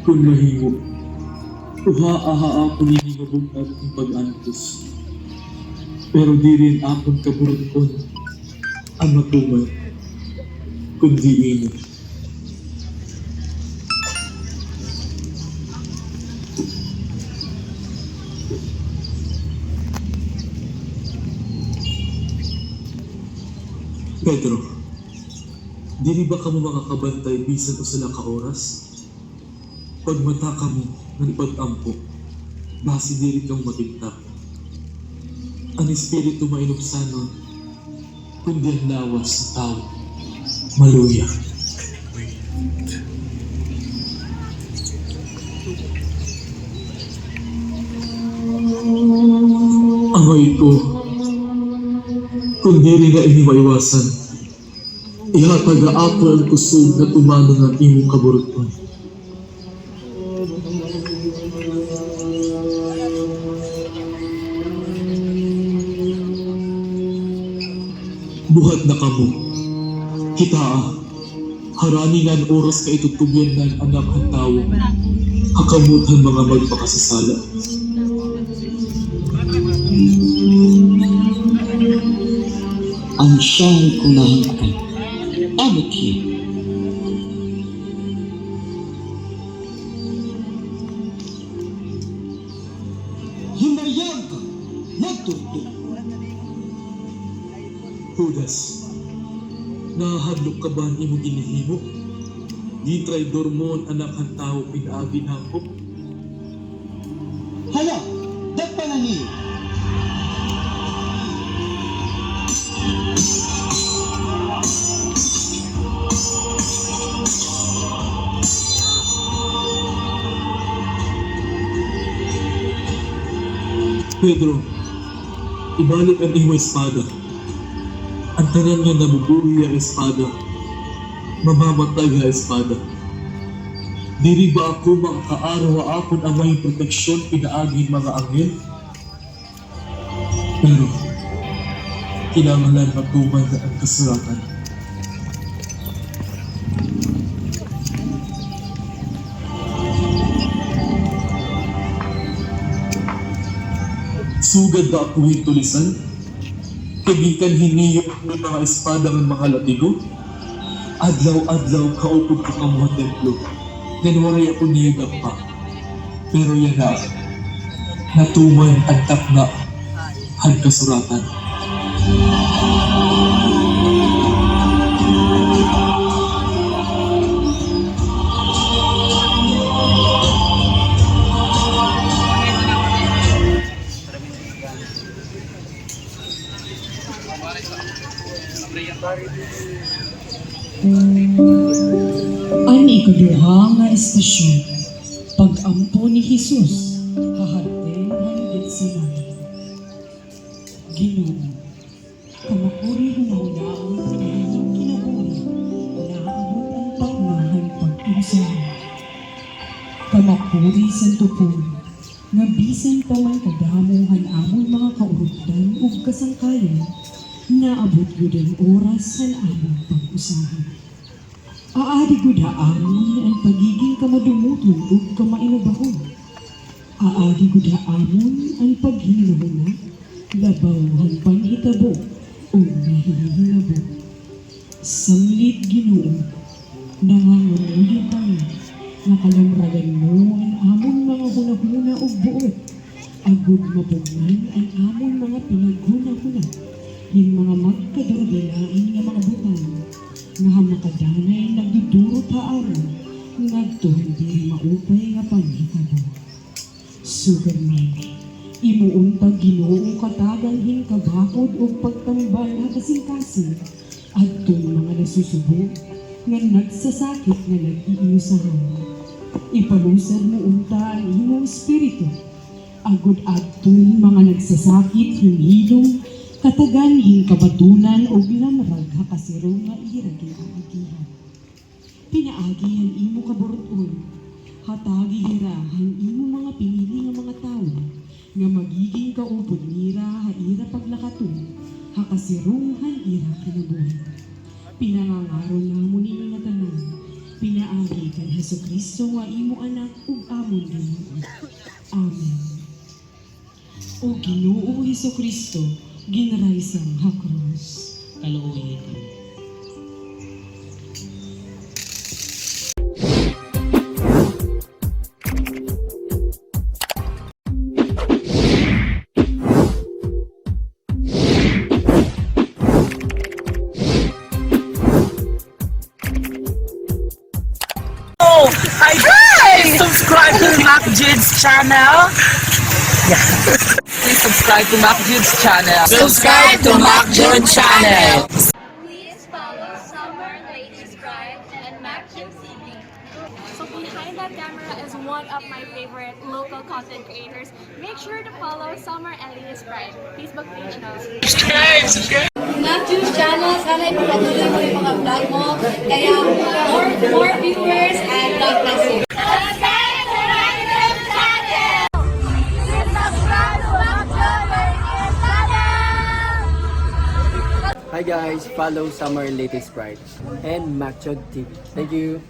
Kung mahimo, uha-aha ako niningabog at ang pag-antos. Pero di rin akong kaburukon ang matumay, kundi ino. Pedro, dili ba kamo makakabantay bisan usa ka oras? Pag mata kamo nga ipag-ampo, basi dili kang mabinta. Ang espiritu mainubsanon, kundi ang lawas sa tao, maluya. Amay ko, kung dili na ini maiwasan, ihataga-apo ang kusog na tumano ng imong kaburuton. Buhat na kamo, kitaa, harani nga ang oras ka itutubyan ng anak ang tao, hakamutan mga magpakasasala. Ang siyang kunahangkan, amot yun. Hinayang ka, nagtuto. Judas, nahadlok ka ba ang imong inihimo? Di traidor mo ang anak ang tao pinaagi na ako? Hala, dagpa na niyo. Pedro, ibalik ang iyong espada. Ang tanan nga nabubuhi ang espada, mamamatay ang espada. Diri ba ako makakaaraw akon ang may proteksyon pinaagi mga anghel? Pero, kinamalan matuman na ang kasuratan. Sugad ba ako tulisan? Kagikan hiniyo ng mga espada ng mga latigo? Adlaw-adlaw kaupod ko ka mga templo. Ganwaray ako niyagap pa. Pero yan na, natuman ang takna ang kasuratan. Ang ikaduha nga estasyon, pag-ampo ni Jesus, haharden ang Getsemani. Ginoo, kamakuri hunahuna ang pagkahinyong kinabuhi, naabot ang taknahan pag-insahan. Kamakuri sa tupon, nga bisan pa man kadamuhan amon mga kaurugdan ug kasangkayan, naabot yun ang oras sa among pag-usahan. Aadi gud amon ang pagiging kamadumuton ug kamainubahon. Aadi gud amon ang paghinahuna, labaw ang panhitabo o nahihinabo. Samlit Ginoo, nangangamuyo kami, nakalamragan mo ang amon mga hunahuna ug buot. Agud mapugnan ang amon mga pinaghuna-huna, yung mga magkadurgilain nga mga butang, nga hamakadanay nagdudurot haaron, ngadto hindi maupay nga panhitabo. Sugar mami, imuuntag Ginoo katagang hinkabakod o pagtambal na kasing-kasing, adtong mga nasusubo, nga nagsasakit nga nag-iinusahan. Ipalusad mo unta ang imong espiritu, agud adtong mga nagsasakit hinilong, katagan hinkabatunan o lamrag hakasiro nga iragay agihan. Pinaagihan imo kaburuton, hatagi hirahan imo mga pinili nga mga tao, nga magiging kaupod nira haira paglakaton, hakasirunghan ira kinabuhi. Pinangangaro na mo ninyo nga tanan, pinaagi kan Jesucristo nga imo anak ug amon Ginoo. Amen. O Ginoo Jesucristo, ginraysang hakros. Kaluoyin kami. Hi guys! Subscribe to Mac Jids channel. Please subscribe to Mac Jids channel. Subscribe to Mac Jids channel. Please follow Summer Latest Pride and Maxim TV. So behind that camera is one of my favorite local content creators. Make sure to follow Summer and Latest Pride. Facebook page now. Matthew's channel, sana ipapatuloy mo yung mga vlog mo. Kaya more viewers and God bless you. Hi guys, follow Summer Latest Pride and Macchod TV. Thank you.